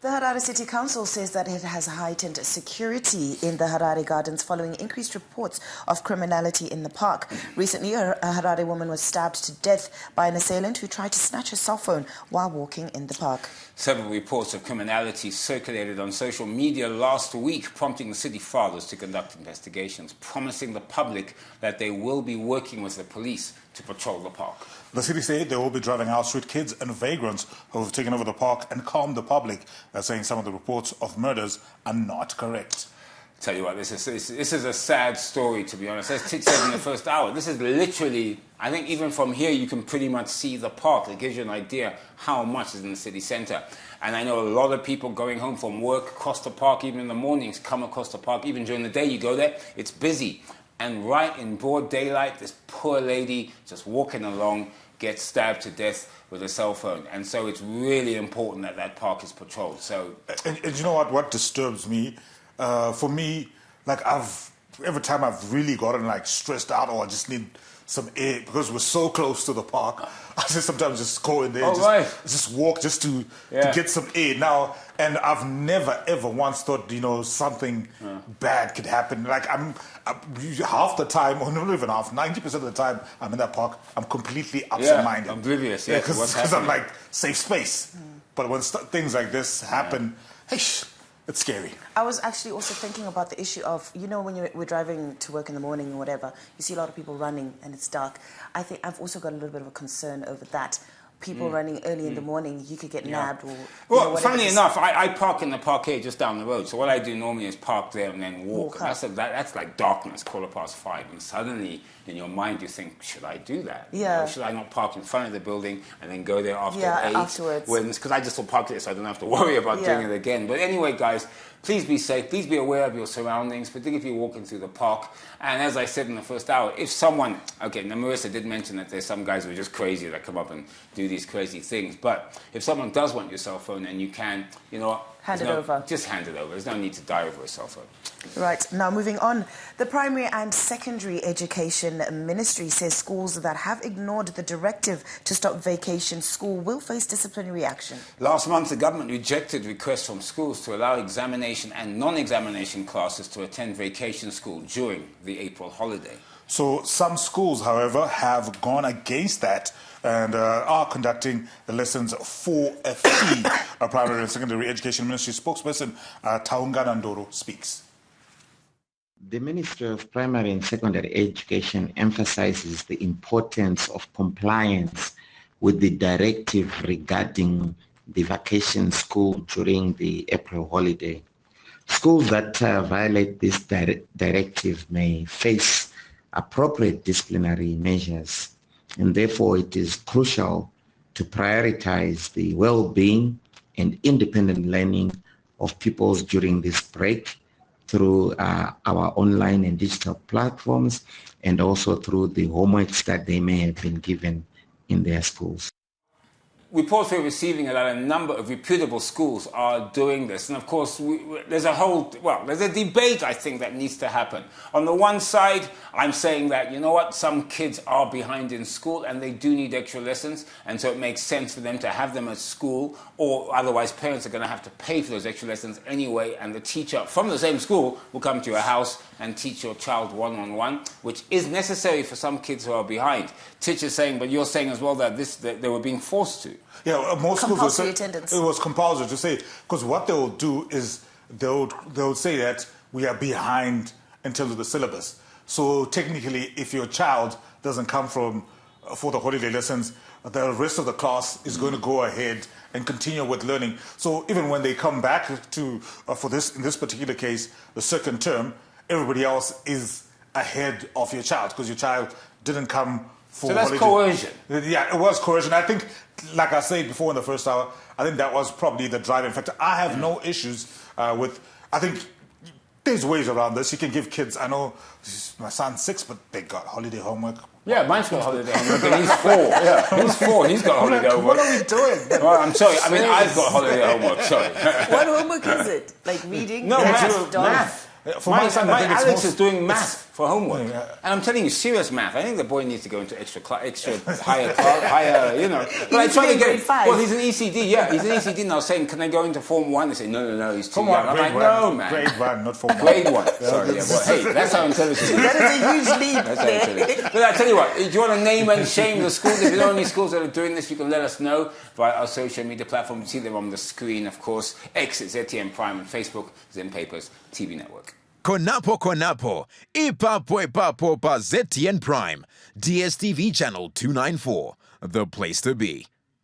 The Harare City Council says that it has heightened security in the Harare Gardens following increased reports of criminality in the park. Recently, a Harare woman was stabbed to death by an assailant who tried to snatch her cell phone while walking in the park. Several reports of criminality circulated on social media last week, prompting the city fathers to conduct investigations, promising the public that they will be working with the police to patrol the park. The city said they will be driving out street kids and vagrants who have taken over the park and calmed the public, saying some of the reports of murders are not correct. Tell you what, this is a sad story, to be honest. As Tich said in the first hour, this is literally, I think even from here you can pretty much see the park. It gives you an idea how much is in the city centre. And I know a lot of people going home from work across the park, even in the mornings, come across the park. Even during the day you go there, it's busy. And right in broad daylight, this poor lady just walking along gets stabbed to death with a cell phone. And so it's really important that that park is patrolled. So, and you know what disturbs me? For me, like every time I've really gotten like stressed out or I just need some air because we're so close to the park, I just sometimes just go in there, just walk just to get some air. Now, and I've never ever once thought something bad could happen. Like I'm half the time, or not even half, 90% of the time I'm in that park, I'm completely absent-minded. Oblivious, because I'm like safe space. But when things like this happen, it's scary. I was actually also thinking about the issue of, when we're driving to work in the morning or whatever, you see a lot of people running and it's dark. I think I've also got a little bit of a concern over that. People running early in the morning, you could get nabbed or... Well, funnily enough, I park in the parquet just down the road. So what I do normally is park there and then walk. That's like darkness, 5:15. And suddenly, in your mind, you think, should I do that? Yeah. Should I not park in front of the building and then go there after 8? Afterwards. Because I just will park there so I don't have to worry about doing it again. But anyway, guys, please be safe. Please be aware of your surroundings, particularly if you're walking through the park. And as I said in the first hour, if someone... Okay, now Marissa did mention that there's some guys who are just crazy that come up and do these crazy things. But if someone does want your cell phone and you can, hand it over. Just hand it over. There's no need to die over a cell phone. Right, now moving on. The Primary and Secondary Education Ministry says schools that have ignored the directive to stop vacation school will face disciplinary action. Last month, the government rejected requests from schools to allow examination and non-examination classes to attend vacation school during the April holiday. So some schools, however, have gone against that and are conducting the lessons for a fee. A Primary and Secondary Education Ministry spokesperson, Taunga Nandoro, speaks. The Ministry of Primary and Secondary Education emphasizes the importance of compliance with the directive regarding the vacation school during the April holiday. Schools that violate this directive may face appropriate disciplinary measures, and therefore it is crucial to prioritize the well-being and independent learning of pupils during this break through our online and digital platforms, and also through the homeworks that they may have been given in their schools. Reports we're receiving are that a number of reputable schools are doing this. And of course, there's a debate, I think, that needs to happen. On the one side, I'm saying that, some kids are behind in school and they do need extra lessons. And so it makes sense for them to have them at school, or otherwise parents are going to have to pay for those extra lessons anyway. And the teacher from the same school will come to your house and teach your child one-on-one, which is necessary for some kids who are behind. Tich is saying, but you're saying as well that they were being forced to. Yeah, most schools will say attendance. It was compulsory to say, because what they will do is they'll say that we are behind in terms of the syllabus. So technically, if your child doesn't come for the holiday lessons, the rest of the class is going to go ahead and continue with learning. So even when they come back to in this particular case, the second term, everybody else is ahead of your child because your child didn't come for holiday. So that's coercion. Yeah, it was coercion. I think, like I said before in the first hour, I think that was probably the driving factor. I have no issues with, I think there's ways around this. You can give kids, I know my son's 6, but they got holiday homework. Yeah, mine's got holiday homework, and he's 4. He's 4, and he's got holiday homework. What are we doing? Well, I'm sorry. I mean, I've got holiday homework, sorry. What homework is it? Like reading? No, math. For my son, I think it's Alex most- is doing math for homework, Yeah. and I'm telling you, serious math. I think the boy needs to go into extra higher, you know. But I needs try to to be get. grade 5. Well, he's an ECD. Yeah, he's an ECD now. Saying, can I go into Form 1? They say, no, he's too Come young. on, I'm grade like, one. no, man. Grade 1, not Form 1. Grade 1. Sorry, yeah. Well, hey, that's how intelligent he is. That is a huge leap That's how there. intelligent. But I tell you what, if you want to name and shame the schools, if you know any schools that are doing this, you can let us know via our social media platform. You see them on the screen, of course. X is ZTN Prime, and Facebook Zen Papers TV Network. Konapo, ipapo pa ZTN Prime, DSTV channel 294, the place to be.